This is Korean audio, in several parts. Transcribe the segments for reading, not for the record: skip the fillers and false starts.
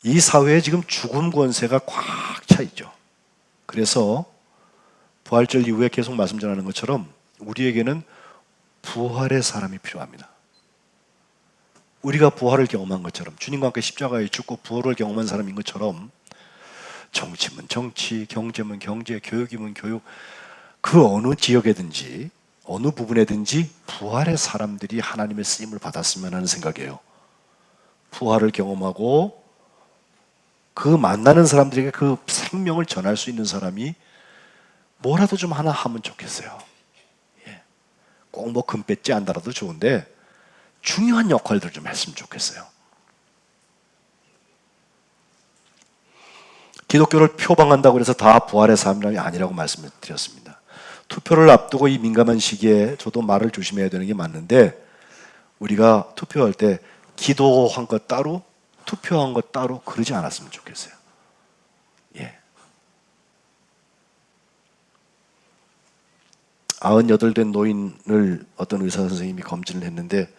이 사회에 지금 죽음 권세가 꽉 차 있죠. 그래서 부활절 이후에 계속 말씀 전하는 것처럼 우리에게는 부활의 사람이 필요합니다. 우리가 부활을 경험한 것처럼, 주님과 함께 십자가에 죽고 부활을 경험한 사람인 것처럼, 정치면 정치, 경제면 경제, 교육이면 교육, 그 어느 지역에든지 어느 부분에든지 부활의 사람들이 하나님의 쓰임을 받았으면 하는 생각이에요. 부활을 경험하고 그 만나는 사람들에게 그 생명을 전할 수 있는 사람이 뭐라도 좀 하나 하면 좋겠어요. 꼭 뭐 금배지 안 달아도 좋은데 중요한 역할들 좀 했으면 좋겠어요. 기독교를 표방한다고 해서 다 부활의 사람이 아니라고 말씀을 드렸습니다. 투표를 앞두고 이 민감한 시기에 저도 말을 조심해야 되는 게 맞는데, 우리가 투표할 때 기도한 것 따로 투표한 것 따로 그러지 않았으면 좋겠어요. 예. 98 된 노인을 어떤 의사 선생님이 검진을 했는데,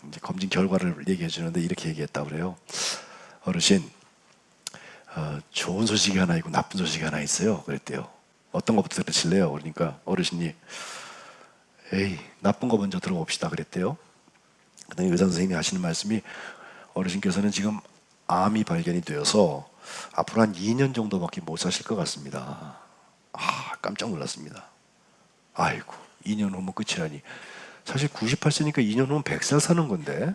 이제 검진 결과를 얘기해 주는데 이렇게 얘기했다고 그래요. 어르신, 좋은 소식이 하나 있고 나쁜 소식이 하나 있어요. 그랬대요. 어떤 것부터 들으실래요? 그러니까 어르신이 에이, 나쁜 거 먼저 들어봅시다 그랬대요. 그다음에 의사 선생님이 하시는 말씀이, 어르신께서는 지금 암이 발견이 되어서 앞으로 한 2년 정도밖에 못 사실 것 같습니다. 깜짝 놀랐습니다. 아이고, 2년 후면 끝이라니. 사실 98세니까 2년 후면 100살 사는 건데.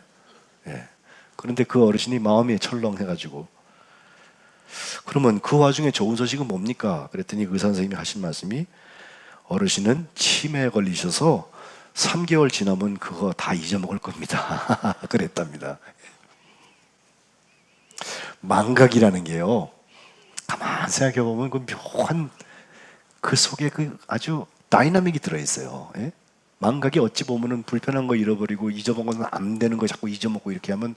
예. 그런데 그 어르신이 마음이 철렁해가지고, 그러면 그 와중에 좋은 소식은 뭡니까? 그랬더니 의사 선생님이 하신 말씀이, 어르신은 치매에 걸리셔서 3개월 지나면 그거 다 잊어먹을 겁니다. 그랬답니다. 망각이라는 게요, 가만 생각해 보면 그 묘한 그 속에 그 아주 다이나믹이 들어있어요. 예? 망각이 어찌 보면은 불편한 거 잃어버리고 잊어먹으면 안 되는 거 자꾸 잊어먹고 이렇게 하면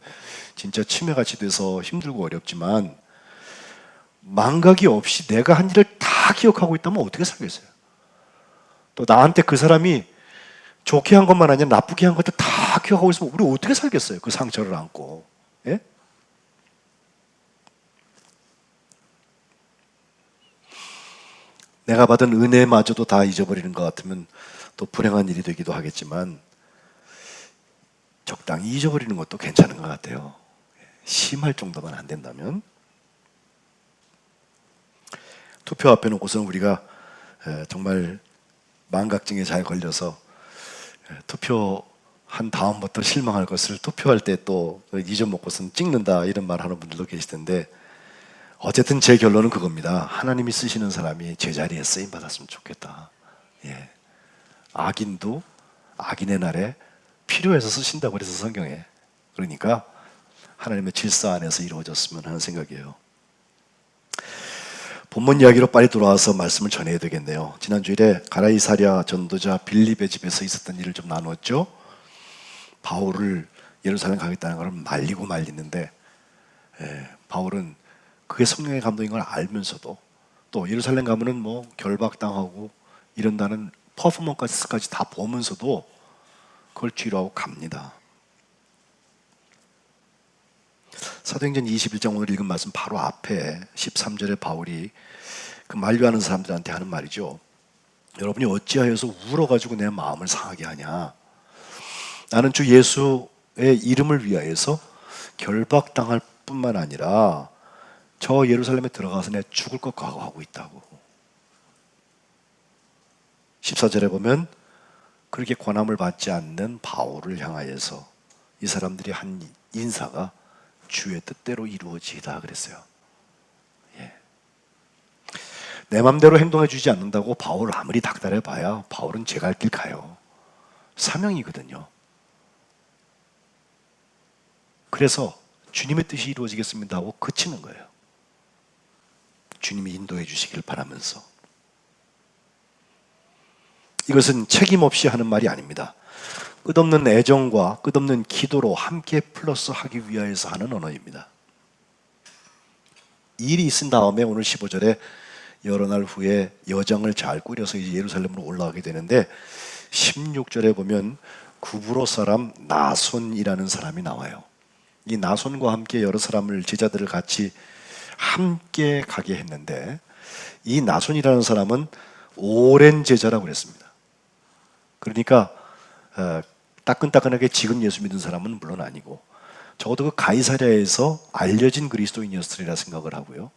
진짜 치매같이 돼서 힘들고 어렵지만, 망각이 없이 내가 한 일을 다 기억하고 있다면 어떻게 살겠어요? 또 나한테 그 사람이 좋게 한 것만 아니라 나쁘게 한 것도 다 기억하고 있으면 우리 어떻게 살겠어요? 그 상처를 안고. 예? 내가 받은 은혜마저도 다 잊어버리는 것 같으면 또 불행한 일이 되기도 하겠지만, 적당히 잊어버리는 것도 괜찮은 것 같아요. 심할 정도만 안 된다면. 투표 앞에 놓고서는 우리가 정말 망각증에 잘 걸려서 투표한 다음부터 실망할 것을 투표할 때 또 잊어먹고서는 찍는다, 이런 말 하는 분들도 계실 텐데, 어쨌든 제 결론은 그겁니다. 하나님이 쓰시는 사람이 제자리에 쓰임 받았으면 좋겠다. 예. 악인도 악인의 날에 필요해서 쓰신다고 그래서 성경에. 그러니까 하나님의 질서 안에서 이루어졌으면 하는 생각이에요. 본문 이야기로 빨리 돌아와서 말씀을 전해야 되겠네요. 지난 주일에 가라이사랴 전도자 빌립의 집에서 있었던 일을 좀 나누었죠. 바울을 예루살렘 가겠다는 걸 말리고 말리는데, 바울은 그게 성령의 감동인 걸 알면서도 또 예루살렘 가면은 뭐 결박당하고 이런다는 퍼포먼스까지 다 보면서도 그걸 뒤로하고 갑니다. 사도행전 21장 오늘 읽은 말씀 바로 앞에 13절에 바울이 그 만류하는 사람들한테 하는 말이죠. 여러분이 어찌하여서 울어가지고 내 마음을 상하게 하냐. 나는 주 예수의 이름을 위하여서 결박당할 뿐만 아니라 저 예루살렘에 들어가서 내 죽을 것 각오하고 있다고. 14절에 보면 그렇게 권함을 받지 않는 바울을 향하여서 이 사람들이 한 인사가 주의 뜻대로 이루어지다 그랬어요. 예. 내 맘대로 행동해 주지 않는다고 바울을 아무리 닥달해 봐야 바울은 제 갈 길 가요. 사명이거든요. 그래서 주님의 뜻이 이루어지겠습니다 하고 그치는 거예요. 주님이 인도해 주시길 바라면서. 이것은 책임 없이 하는 말이 아닙니다. 끝없는 애정과 끝없는 기도로 함께 플러스하기 위하여서 하는 언어입니다. 일이 있은 다음에 오늘 15절에 여러 날 후에 여정을 잘 꾸려서 이제 예루살렘으로 올라가게 되는데, 16절에 보면 구브로 사람 나손이라는 사람이 나와요. 이 나손과 함께 여러 사람을 제자들을 같이 함께 가게 했는데 이 나손이라는 사람은 오랜 제자라고 그랬습니다. 그러니까 따끈따끈하게 지금 예수 믿은 사람은 물론 아니고 적어도 그 가이사랴에서 알려진 그리스도인이었으리라 생각을 하고요.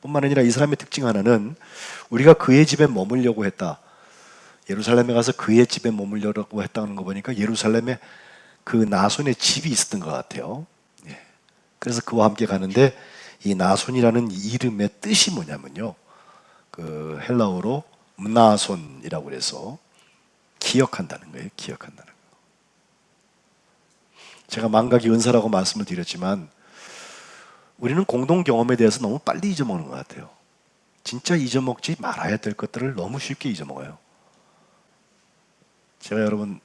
뿐만 아니라 이 사람의 특징 하나는 우리가 그의 집에 머물려고 했다. 예루살렘에 가서 그의 집에 머물려고 했다는 거 보니까 예루살렘에 그 나손의 집이 있었던 것 같아요. 예. 그래서 그와 함께 가는데 이 나손이라는 이름의 뜻이 뭐냐면요. 그 헬라어로 문나손이라고 그래서 기억한다는 거예요. 기억한다는 거. 제가 망각이 은사라고 말씀을 드렸지만 우리는 공동 경험에 대해서 너무 빨리 잊어먹는 것 같아요. 진짜 잊어먹지 말아야 될 것들을 너무 쉽게 잊어먹어요. 제가 여러분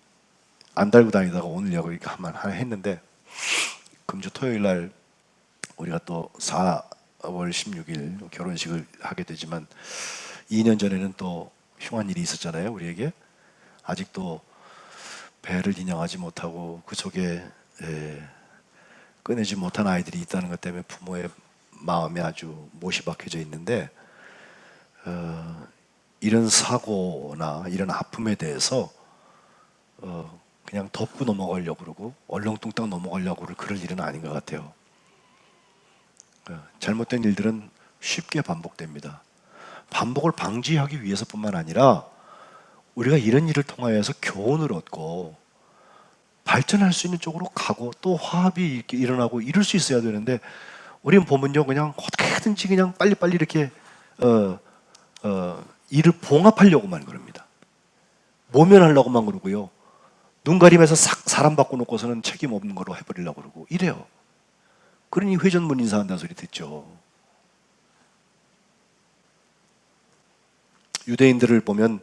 안 달고 다니다가 오늘 여기 하나 했는데 금주 토요일 날 우리가 또 4월 16일 결혼식을 하게 되지만 2년 전에는 또 흉한 일이 있었잖아요. 우리에게 아직도 배를 인양하지 못하고 그 속에 꺼내지 못한 아이들이 있다는 것 때문에 부모의 마음이 아주 못이 박혀져 있는데 이런 사고나 이런 아픔에 대해서 그냥 덮고 넘어가려고 그러고 얼렁뚱땅 넘어가려고 그럴 일은 아닌 것 같아요. 잘못된 일들은 쉽게 반복됩니다. 반복을 방지하기 위해서뿐만 아니라 우리가 이런 일을 통하여서 교훈을 얻고 발전할 수 있는 쪽으로 가고 또 화합이 이렇게 일어나고 이럴 수 있어야 되는데 우리는 보면요 그냥 어떻게든지 그냥 빨리빨리 이렇게 일을 봉합하려고만 그럽니다. 모면하려고만 그러고요. 눈 가리면서 싹 사람 바꿔놓고서는 책임 없는 거로 해버리려고 그러고 이래요. 그러니 회전문 인사한다는 소리 듣죠. 유대인들을 보면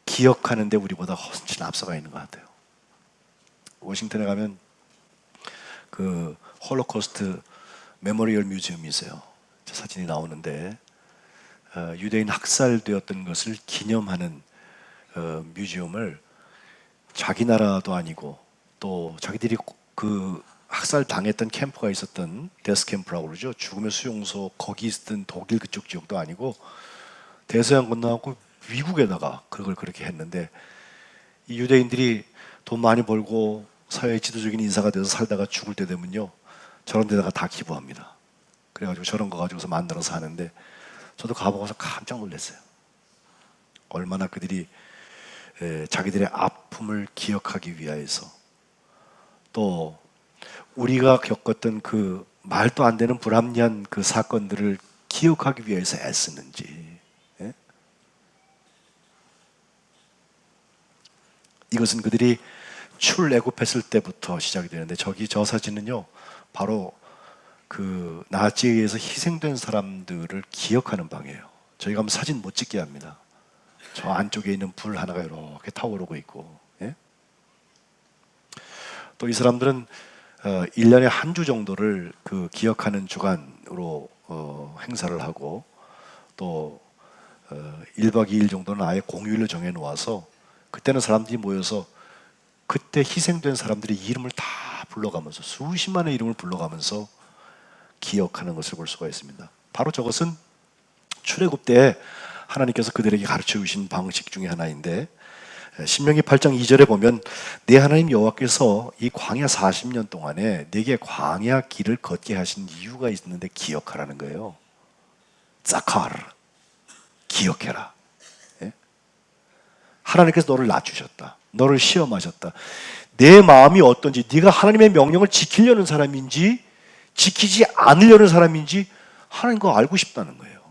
기억하는데 우리보다 훨씬 앞서가 있는 것 같아요. 워싱턴에 가면 그 홀로코스트 메모리얼 뮤지엄이 있어요. 사진이 나오는데 유대인 학살되었던 것을 기념하는 뮤지엄을 자기 나라도 아니고 또 자기들이 그 학살 당했던 캠프가 있었던 데스 캠프라고 그러죠. 죽음의 수용소 거기 있었던 독일 그쪽 지역도 아니고 대서양 건너고 미국에다가 그걸 그렇게 했는데 이 유대인들이 돈 많이 벌고 사회의 지도적인 인사가 돼서 살다가 죽을 때 되면요 저런 데다가 다 기부합니다. 그래가지고 저런 거 가지고서 만들어서 하는데 저도 가보고서 깜짝 놀랐어요. 얼마나 그들이 자기들의 아픔을 기억하기 위하여서 또 우리가 겪었던 그 말도 안 되는 불합리한 그 사건들을 기억하기 위해서 애쓰는지. 예? 이것은 그들이 출애굽했을 때부터 시작이 되는데 저 사진은요 바로 그 나치에 의해서 희생된 사람들을 기억하는 방이에요. 저희가 한번 사진 못 찍게 합니다. 저 안쪽에 있는 불 하나가 이렇게 타오르고 있고 예? 또 이 사람들은 1년에 한 주 정도를 그 기억하는 주간으로 행사를 하고 또 1박 2일 정도는 아예 공휴일로 정해 놓아서 그때는 사람들이 모여서 그때 희생된 사람들의 이름을 다 불러가면서 수십만의 이름을 불러가면서 기억하는 것을 볼 수가 있습니다. 바로 저것은 출애굽 때 하나님께서 그들에게 가르쳐 주신 방식 중에 하나인데 신명기 8장 2절에 보면 내 하나님 여호와께서 이 광야 40년 동안에 내게 광야 길을 걷게 하신 이유가 있는데 기억하라는 거예요. 자카르 기억해라. 예? 하나님께서 너를 낮추셨다. 너를 시험하셨다. 내 마음이 어떤지 네가 하나님의 명령을 지키려는 사람인지 지키지 않으려는 사람인지 하나님과 알고 싶다는 거예요.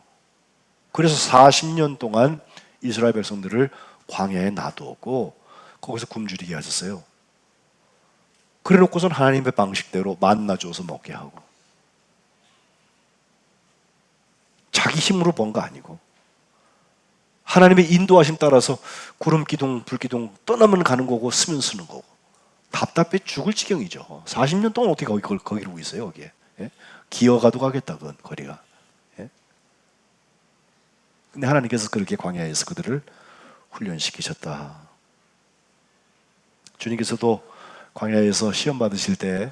그래서 40년 동안 이스라엘 백성들을 광야에 놔두었고 거기서 굶주리게 하셨어요. 그래 놓고선 하나님의 방식대로 만나 줘서 먹게 하고 자기 힘으로 번 거 아니고 하나님의 인도하심 따라서 구름 기둥, 불 기둥 떠나면 가는 거고 쓰면 쓰는 거고 답답해 죽을 지경이죠. 40년 동안 어떻게 거기로 있어요, 거기에. 예? 기어가도 가겠다, 그건 거리가. 예? 근데 하나님께서 그렇게 광야에서 그들을 훈련시키셨다. 주님께서도 광야에서 시험 받으실 때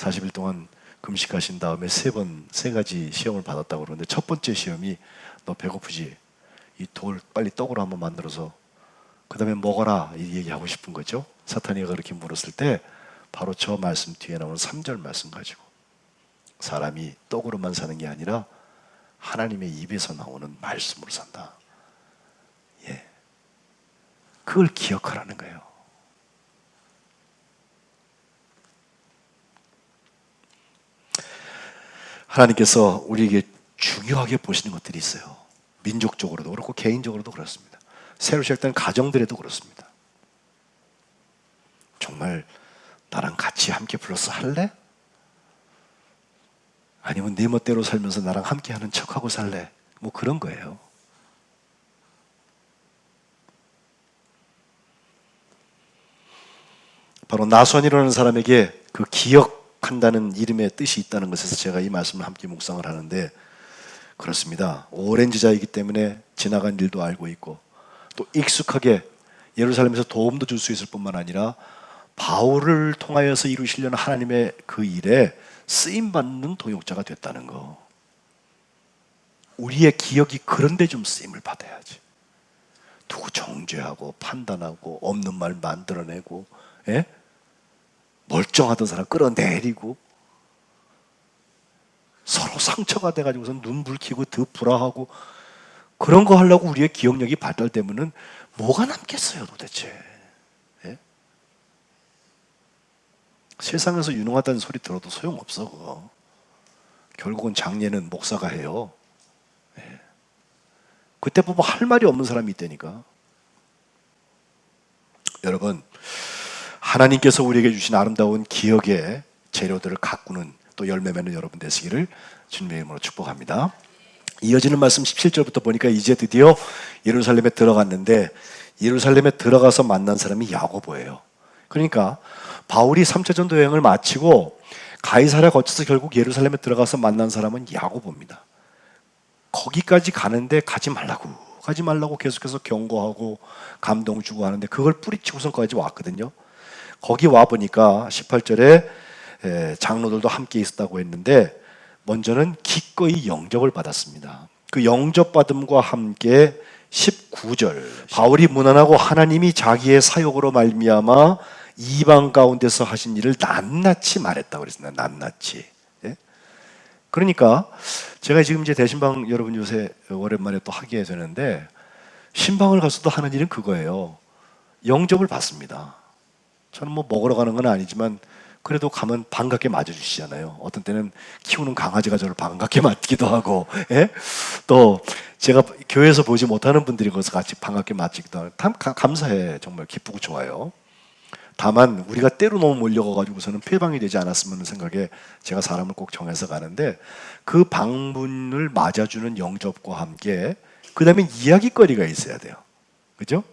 40일 동안 금식하신 다음에 세 가지 시험을 받았다고 그러는데, 첫 번째 시험이 너 배고프지? 이 돌 빨리 떡으로 한번 만들어서 그 다음에 먹어라, 이 얘기하고 싶은 거죠. 사탄이가 그렇게 물었을 때 바로 저 말씀 뒤에 나오는 3절 말씀 가지고, 사람이 떡으로만 사는 게 아니라 하나님의 입에서 나오는 말씀으로 산다. 예, 그걸 기억하라는 거예요. 하나님께서 우리에게 중요하게 보시는 것들이 있어요. 민족적으로도 그렇고 개인적으로도 그렇습니다. 새로 시작된 가정들에도 그렇습니다. 정말 나랑 같이 함께 불러서 할래? 아니면 네 멋대로 살면서 나랑 함께 하는 척하고 살래? 뭐 그런 거예요. 바로 나손이라는 사람에게 그 기억한다는 이름의 뜻이 있다는 것에서 제가 이 말씀을 함께 묵상을 하는데, 그렇습니다. 오랜 지자이기 때문에 지나간 일도 알고 있고, 또 익숙하게 예루살렘에서 도움도 줄 수 있을 뿐만 아니라 바울을 통하여서 이루시려는 하나님의 그 일에 쓰임받는 동역자가 됐다는 거. 우리의 기억이 그런데 좀 쓰임을 받아야지. 누구 정죄하고 판단하고 없는 말 만들어내고, 예? 멀쩡하던 사람 끌어내리고, 서로 상처가 돼가지고서 눈 붉히고 더 불화하고, 그런 거 하려고 우리의 기억력이 발달되면은 뭐가 남겠어요 도대체. 예? 세상에서 유능하다는 소리 들어도 소용없어 그거. 결국은 장례는 목사가 해요. 예. 그때 보면 할 말이 없는 사람이 있다니까. 여러분, 하나님께서 우리에게 주신 아름다운 기억의 재료들을 가꾸는 또 열매 맺는 여러분 되시기를 주님의 이름으로 축복합니다. 이어지는 말씀 17절부터 보니까 이제 드디어 예루살렘에 들어갔는데, 예루살렘에 들어가서 만난 사람이 야고보예요. 그러니까 바울이 3차 전도 여행을 마치고 가이사랴 거쳐서 결국 예루살렘에 들어가서 만난 사람은 야고보입니다. 거기까지 가는데 가지 말라고 계속해서 경고하고 감동 주고 하는데, 그걸 뿌리치고선까지 왔거든요. 거기 와 보니까 18절에 장로들도 함께 있었다고 했는데, 먼저는 기꺼이 영접을 받았습니다. 그 영접받음과 함께 19절, 바울이 무난하고 하나님이 자기의 사역으로 말미암아 이방 가운데서 하신 일을 낱낱이 말했다고 그랬습니다. 낱낱이. 예? 그러니까 제가 지금 이제 대신방 여러분 요새 오랜만에 또 하게 되는데, 신방을 가서도 하는 일은 그거예요. 영접을 받습니다. 저는 뭐 먹으러 가는 건 아니지만 그래도 가면 반갑게 맞아주시잖아요. 어떤 때는 키우는 강아지가 저를 반갑게 맞기도 하고, 예? 또 제가 교회에서 보지 못하는 분들이 거기서 같이 반갑게 맞기도 하고, 참 감사해. 정말 기쁘고 좋아요. 다만 우리가 때로 너무 몰려가가지고서는 폐방이 되지 않았으면 하는 생각에 제가 사람을 꼭 정해서 가는데, 그 방문을 맞아주는 영접과 함께 그 다음에 이야기거리가 있어야 돼요. 그죠?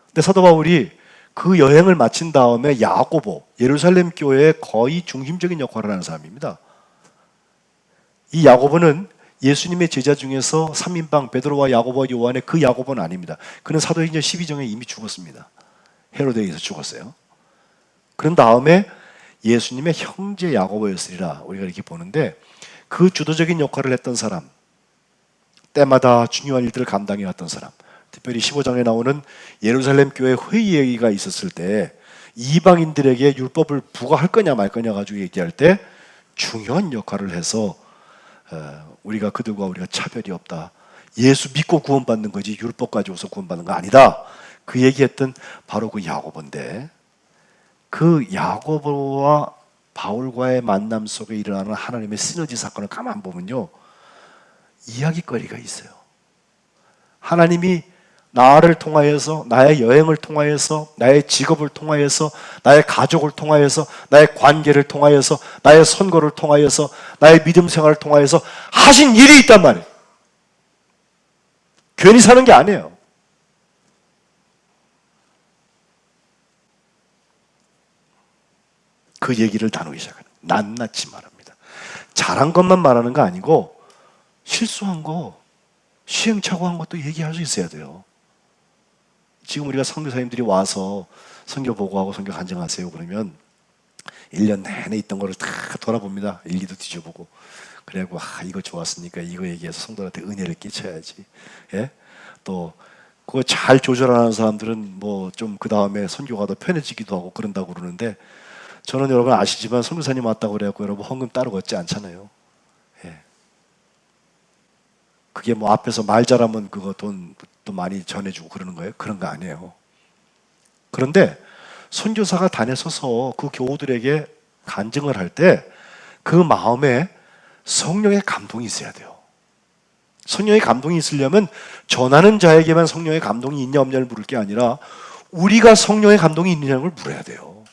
근데 사도 바울이 그 여행을 마친 다음에 야고보, 예루살렘 교회의 거의 중심적인 역할을 하는 사람입니다. 이 야고보는 예수님의 제자 중에서 3인방 베드로와 야고보와 요한의 그 야고보는 아닙니다. 그는 사도행전 12장에 이미 죽었습니다. 헤로데에 의해서 죽었어요. 그런 다음에 예수님의 형제 야고보였으리라 우리가 이렇게 보는데, 그 주도적인 역할을 했던 사람, 때마다 중요한 일들을 감당해 왔던 사람, 특별히 15장에 나오는 예루살렘 교회 회의가 있었을 때 이방인들에게 율법을 부과할 거냐 말 거냐 가지고 얘기할 때 중요한 역할을 해서, 우리가 그들과 우리가 차별이 없다, 예수 믿고 구원받는 거지 율법 가지고서 구원받는 거 아니다, 그 얘기했던 바로 그 야고보인데, 그 야고보와 바울과의 만남 속에 일어나는 하나님의 시너지 사건을 가만 보면요, 이야기거리가 있어요. 하나님이 나를 통하여서, 나의 여행을 통하여서, 나의 직업을 통하여서, 나의 가족을 통하여서, 나의 관계를 통하여서, 나의 선거를 통하여서, 나의 믿음 생활을 통하여서 하신 일이 있단 말이에요. 괜히 사는 게 아니에요. 그 얘기를 나누기 시작하는, 낱낱이 말합니다. 잘한 것만 말하는 거 아니고 실수한 거, 시행착오한 것도 얘기할 수 있어야 돼요. 지금 우리가 선교사님들이 와서 선교 보고하고 선교 간증하세요 그러면 1년 내내 있던 거를 다 돌아봅니다. 일기도 뒤져보고. 그래갖고 이거 좋았으니까 이거 얘기해서 성도한테 은혜를 끼쳐야지. 예? 또 그거 잘 조절하는 사람들은 뭐 좀 그 다음에 선교가 더 편해지기도 하고 그런다고 그러는데, 저는 여러분 아시지만 선교사님 왔다고 그래갖고 여러분 헌금 따로 걷지 않잖아요. 예. 그게 뭐 앞에서 말 잘하면 그거 돈 또 많이 전해주고 그러는 거예요? 그런 거 아니에요. 그런데 선교사가 다녀서서 그 교우들에게 간증을 할 때 그 마음에 성령의 감동이 있어야 돼요. 성령의 감동이 있으려면 전하는 자에게만 성령의 감동이 있냐 없냐를 물을 게 아니라 우리가 성령의 감동이 있느냐는 걸 물어야 돼요.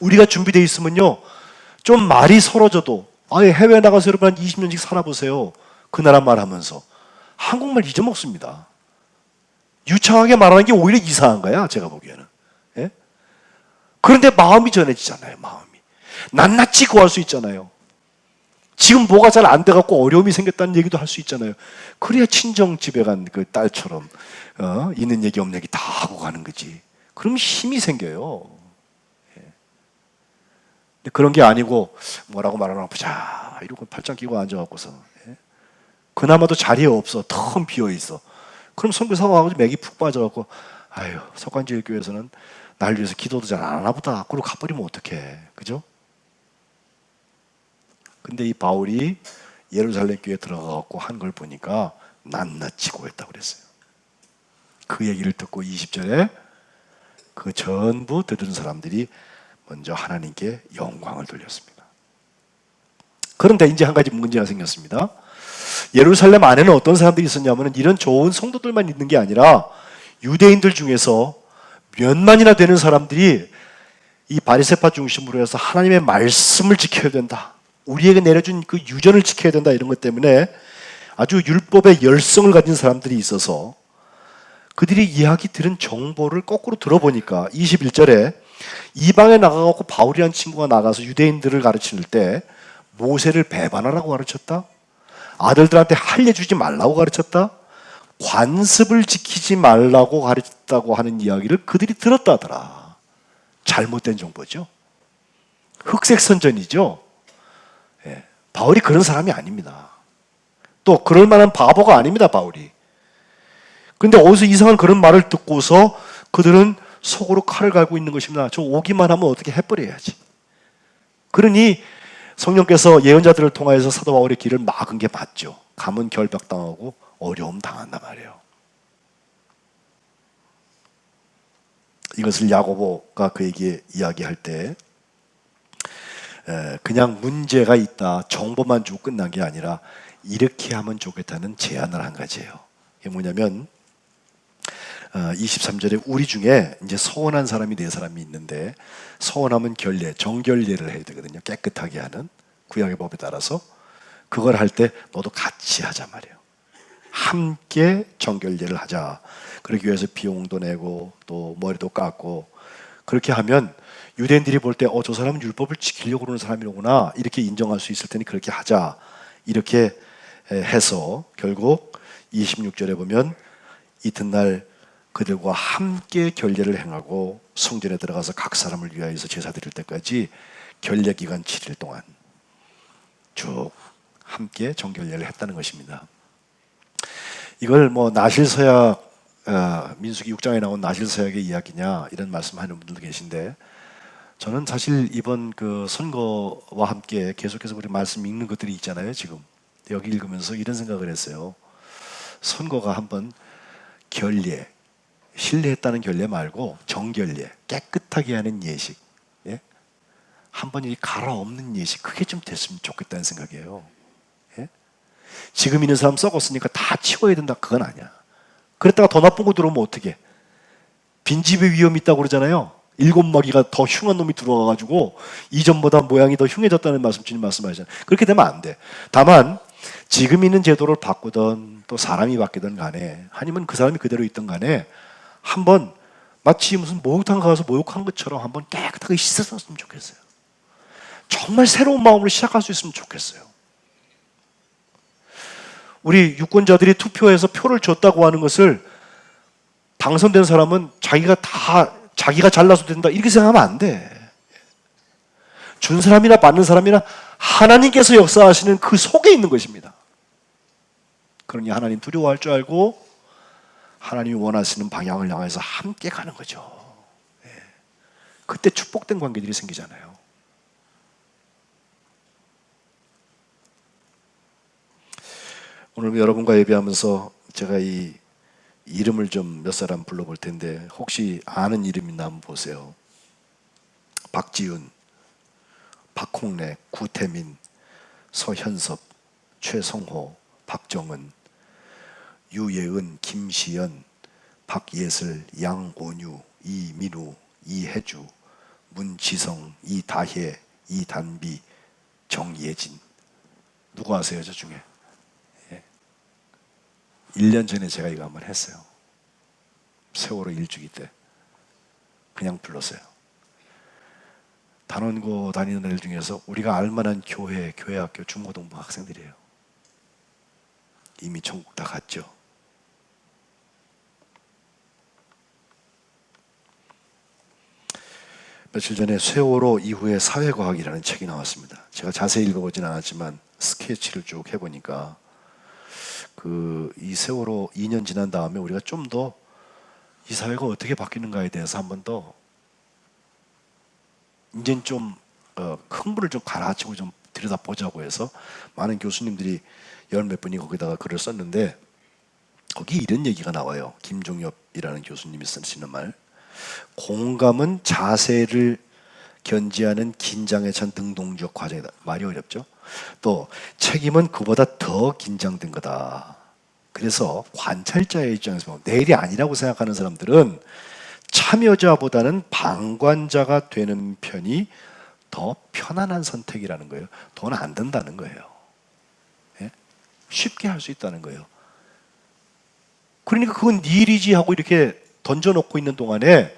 우리가 준비되어 있으면요, 좀 말이 서러져도 해외 나가서 여러분 한 20년씩 살아보세요. 그 나라 말 하면서 한국말 잊어먹습니다. 유창하게 말하는 게 오히려 이상한 거야, 제가 보기에는. 예? 그런데 마음이 전해지잖아요. 마음이 낱낱이 구할 수 있잖아요. 지금 뭐가 잘 안 돼갖고 어려움이 생겼다는 얘기도 할 수 있잖아요. 그래야 친정 집에 간 그 딸처럼 있는 얘기 없는 얘기 다 하고 가는 거지. 그럼 힘이 생겨요. 예. 근데 그런 게 아니고 뭐라고 말하나 보자 이러고 팔짱 끼고 앉아갖고서, 예? 그나마도 자리에 없어. 텅 비어 있어. 그럼 선교사가 와서 맥이 푹 빠져갖고 아유, 석관지일교회에서는 날 위해서 기도도 잘 안 하나 보다. 그러고 가버리면 어떡해. 그죠? 근데 이 바울이 예루살렘 교회에 들어가갖고 한 걸 보니까 낱낱이 구했다고 그랬어요. 그 얘기를 듣고 20절에 그 전부 들은 사람들이 먼저 하나님께 영광을 돌렸습니다. 그런데 이제 한 가지 문제가 생겼습니다. 예루살렘 안에는 어떤 사람들이 있었냐면 이런 좋은 성도들만 있는 게 아니라 유대인들 중에서 몇만이나 되는 사람들이 이 바리새파 중심으로 해서 하나님의 말씀을 지켜야 된다, 우리에게 내려준 그 유전을 지켜야 된다, 이런 것 때문에 아주 율법의 열성을 가진 사람들이 있어서 그들이 이야기 들은 정보를 거꾸로 들어보니까 21절에 이방에 나가고 바울이라는 친구가 나가서 유대인들을 가르칠 때 모세를 배반하라고 가르쳤다, 아들들한테 할례주지 말라고 가르쳤다, 관습을 지키지 말라고 가르쳤다고 하는 이야기를 그들이 들었다 하더라. 잘못된 정보죠. 흑색선전이죠. 예, 바울이 그런 사람이 아닙니다. 또 그럴 만한 바보가 아닙니다, 바울이. 근데 어디서 이상한 그런 말을 듣고서 그들은 속으로 칼을 갈고 있는 것입니다. 저 오기만 하면 어떻게 해버려야지. 그러니 성령께서 예언자들을 통하여서 사도 바울의 길을 막은 게 맞죠. 가문 결박당하고 어려움 당한단 말이에요. 이것을 야고보가 그에게 이야기할 때 그냥 문제가 있다, 정보만 주고 끝난 게 아니라 이렇게 하면 좋겠다는 제안을 한 가지예요. 이게 뭐냐면 23절에 우리 중에 이제 서원한 사람이 네 사람이 있는데, 서원하면 결례, 정결례를 해야 되거든요. 깨끗하게 하는 구약의 법에 따라서. 그걸 할 때 너도 같이 하자 말이에요. 함께 정결례를 하자. 그러기 위해서 비용도 내고 또 머리도 깎고, 그렇게 하면 유대인들이 볼 때 저 사람은 율법을 지키려고 그러는 사람이로구나, 이렇게 인정할 수 있을 테니 그렇게 하자, 이렇게 해서 결국 26절에 보면 이튿날 그들과 함께 결례를 행하고 성전에 들어가서 각 사람을 위하여서 제사 드릴 때까지 결례 기간 7일 동안 쭉 함께 정결례를 했다는 것입니다. 이걸 뭐 나실서약, 민수기 6장에 나온 나실서약의 이야기냐 이런 말씀하는 분들도 계신데, 저는 사실 이번 그 선거와 함께 계속해서 우리 말씀 읽는 것들이 있잖아요. 지금 여기 읽으면서 이런 생각을 했어요. 선거가 한번 결례, 신뢰했다는 결례 말고 정결례, 깨끗하게 하는 예식, 예? 한번 이 갈아엎는 예식, 그게 좀 됐으면 좋겠다는 생각이에요. 예? 지금 있는 사람 썩었으니까 다 치워야 된다, 그건 아니야. 그랬다가 더 나쁜 거 들어오면 어떻게? 빈집의 위험이 있다고 그러잖아요. 7마귀가 더 흉한 놈이 들어와가지고 이전보다 모양이 더 흉해졌다는 말씀, 주님 말씀하시잖아요. 그렇게 되면 안 돼. 다만 지금 있는 제도를 바꾸든 또 사람이 바뀌든 간에, 아니면 그 사람이 그대로 있든 간에 한번 마치 무슨 목욕탕 가서 목욕한 것처럼 한번 깨끗하게 씻었으면 좋겠어요. 정말 새로운 마음으로 시작할 수 있으면 좋겠어요. 우리 유권자들이 투표해서 표를 줬다고 하는 것을 당선된 사람은 자기가 잘나서 된다, 이렇게 생각하면 안 돼. 준 사람이나 받는 사람이나 하나님께서 역사하시는 그 속에 있는 것입니다. 그러니 하나님 두려워할 줄 알고 하나님이 원하시는 방향을 향해서 함께 가는 거죠. 그때 축복된 관계들이 생기잖아요. 오늘 여러분과 예배하면서 제가 이 이름을 좀 몇 사람 불러볼 텐데 혹시 아는 이름 있나 한번 보세요. 박지윤, 박홍래, 구태민, 서현섭, 최성호, 박정은, 유예은, 김시연, 박예슬, 양온유, 이민우, 이혜주, 문지성, 이다혜, 이단비, 정예진. 누구 아세요 저 중에? 1년 전에 제가 이거 한번 했어요. 세월호 일주기 때 그냥 불렀어요. 단원고 다니는 애들 중에서 우리가 알만한 교회 학교, 중고등부 학생들이에요. 이미 천국 다 갔죠. 며칠 전에 세월호 이후의 사회과학이라는 책이 나왔습니다. 제가 자세히 읽어보진 않았지만 스케치를 쭉 해보니까 이 세월호 2년 지난 다음에 우리가 좀 더 이 사회가 어떻게 바뀌는가에 대해서 한 번 더 이젠 좀 흥분을 좀 가라앉히고 좀 들여다보자고 해서 많은 교수님들이 열몇 분이 거기다가 글을 썼는데 거기 이런 얘기가 나와요. 김종엽이라는 교수님이 쓰시는 말. 공감은 자세를 견지하는 긴장에 찬 능동적 과정이다. 말이 어렵죠. 또 책임은 그보다 더 긴장된 거다. 그래서 관찰자의 입장에서 보면 내일이 아니라고 생각하는 사람들은 참여자보다는 방관자가 되는 편이 더 편안한 선택이라는 거예요. 돈 안 든다는 거예요. 예? 쉽게 할 수 있다는 거예요. 그러니까 그건 네 일이지 하고 이렇게 던져놓고 있는 동안에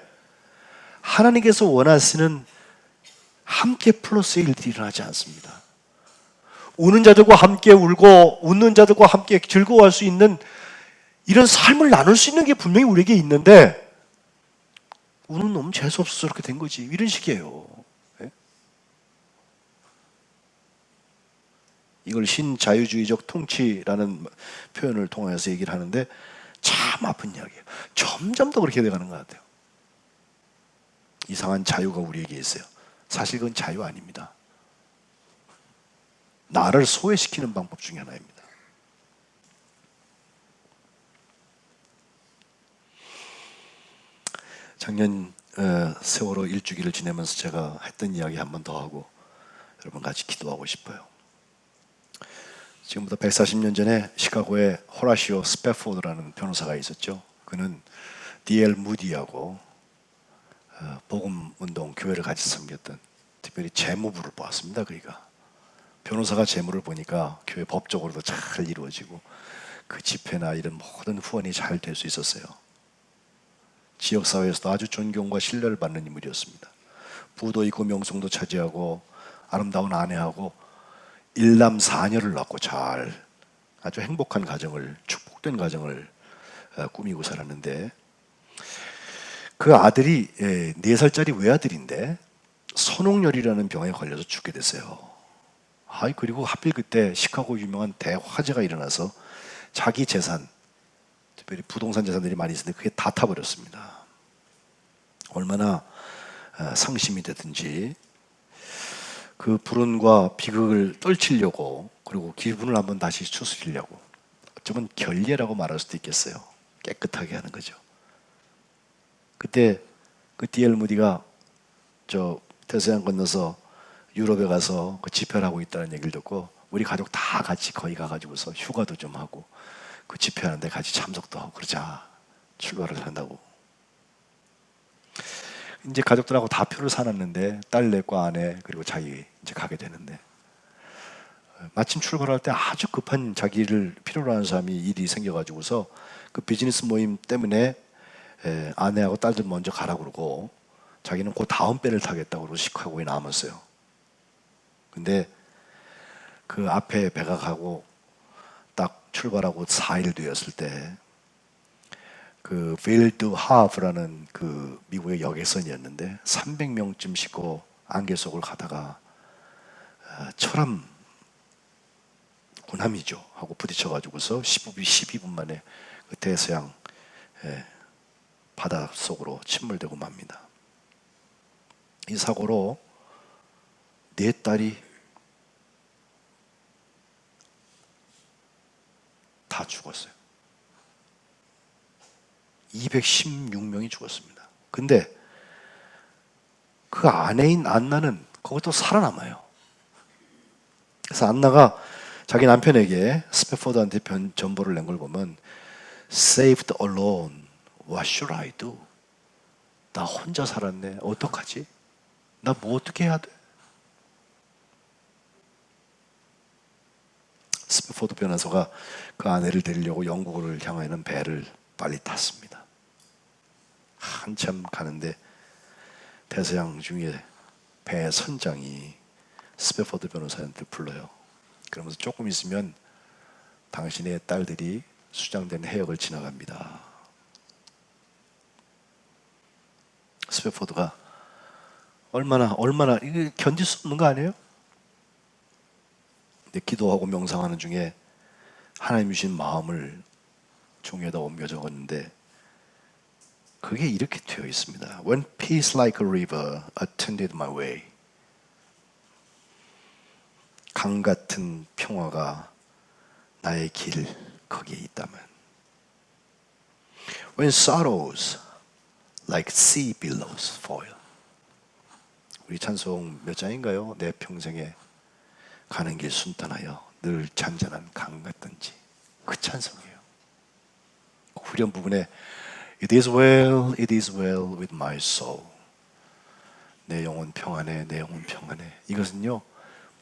하나님께서 원하시는 함께 플러스의 일들이 일어나지 않습니다. 우는 자들과 함께 울고 웃는 자들과 함께 즐거워할 수 있는 이런 삶을 나눌 수 있는 게 분명히 우리에게 있는데 우는 놈 재수없어서 그렇게 된 거지. 이런 식이에요. 네? 이걸 신자유주의적 통치라는 표현을 통해서 얘기를 하는데 참 아픈 이야기예요. 점점 더 그렇게 돼가는 것 같아요. 이상한 자유가 우리에게 있어요. 사실 그건 자유 아닙니다. 나를 소외시키는 방법 중에 하나입니다. 작년 세월호 일주기를 지내면서 제가 했던 이야기 한 번 더 하고 여러분 같이 기도하고 싶어요. 지금부터 140년 전에 시카고에 호라시오 스패포드라는 변호사가 있었죠. 그는 D.L. 무디하고 복음운동 교회를 같이 섬겼던 특별히 재무부를 보았습니다. 그이가 변호사가 재무를 보니까 교회 법적으로도 잘 이루어지고 그 집회나 이런 모든 후원이 잘 될 수 있었어요. 지역사회에서도 아주 존경과 신뢰를 받는 인물이었습니다. 부도 있고 명성도 차지하고 아름다운 아내하고 일남 사녀를 낳고 잘 아주 행복한 가정을, 축복된 가정을 꾸미고 살았는데 그 아들이 4살짜리 외아들인데 선홍열이라는 병에 걸려서 죽게 됐어요. 그리고 하필 그때 시카고 유명한 대화재가 일어나서 자기 재산, 특별히 부동산 재산들이 많이 있었는데 그게 다 타버렸습니다. 얼마나 상심이 되든지 그 불운과 비극을 떨치려고 그리고 기분을 한번 다시 추스리려고 어쩌면 결례라고 말할 수도 있겠어요. 깨끗하게 하는 거죠. 그때 그 D.L. 무디가 저 대서양 건너서 유럽에 가서 그 집회를 하고 있다는 얘기를 듣고 우리 가족 다 같이 거기 가가지고서 휴가도 좀 하고 그 집회하는데 같이 참석도 하고 그러자 출발을 한다고. 이제 가족들하고 다 표를 사놨는데 딸 넷과 아내 그리고 자기 이제 가게 되는데 마침 출발할 때 아주 급한 자기를 필요로 하는 사람이 일이 생겨가지고서 그 비즈니스 모임 때문에 아내하고 딸들 먼저 가라 그러고 자기는 그 다음 배를 타겠다고 그러고 시카고에 남았어요. 근데 그 앞에 배가 가고 딱 출발하고 4일 되었을 때 그 필드 하브라는 그 미국의 여객선이었는데 300명쯤 싣고 안개 속을 가다가 철암 군함이죠 하고 부딪혀가지고서 12분 만에 그 대서양 바다 속으로 침몰되고 맙니다. 이 사고로 4딸이 다 죽었어요. 216명이 죽었습니다. 근데 그 아내인 안나는 거기서 살아남아요. 그래서 안나가 자기 남편에게 스패포드한테 전보를 낸 걸 보면 Saved alone, what should I do? 나 혼자 살았네. 어떡하지? 나 뭐 어떻게 해야 돼? 스패포드 변호사가 그 아내를 데리려고 영국을 향하는 배를 빨리 탔습니다. 한참 가는데 대서양 중에 배 선장이 스패포드 변호사한테 불러요. 그러면서 조금 있으면 당신의 딸들이 수장된 해역을 지나갑니다. 스패포드가 얼마나 이게 견딜 수 없는 거 아니에요? 근데 기도하고 명상하는 중에 하나님 주신 마음을 종이에다 옮겨 적었는데 그게 이렇게 되어 있습니다. When peace like a river attended my way. 강 같은 평화가 나의 길 거기에 있다면. When sorrows like sea billows fall. 우리 찬송 몇 장인가요? 내 평생에 가는 길 순탄하여 늘 잔잔한 강 같던지. 그 찬송이에요. 후렴 부분에 It is well with my soul. 내 영혼 평안해, 내 영혼 평안해. 이것은요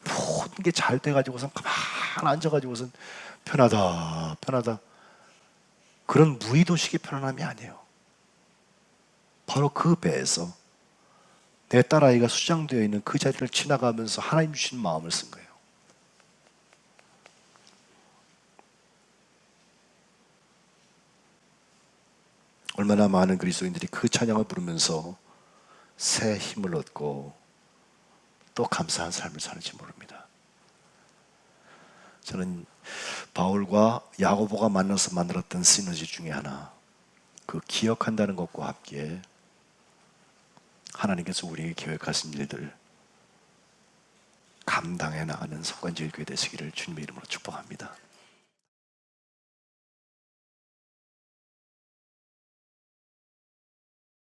모든 게 잘 돼가지고선 가만 앉아가지고선 편하다 그런 무의도식의 편안함이 아니에요. 바로 그 배에서 내 딸아이가 수장되어 있는 그 자리를 지나가면서 하나님 주신 마음을 쓴 거예요. 얼마나 많은 그리스도인들이 그 찬양을 부르면서 새 힘을 얻고 또 감사한 삶을 사는지 모릅니다. 저는 바울과 야고보가 만나서 만들었던 시너지 중에 하나, 그 기억한다는 것과 함께 하나님께서 우리에게 계획하신 일들 감당해 나가는 성관지의 교회 되시기를 주님의 이름으로 축복합니다.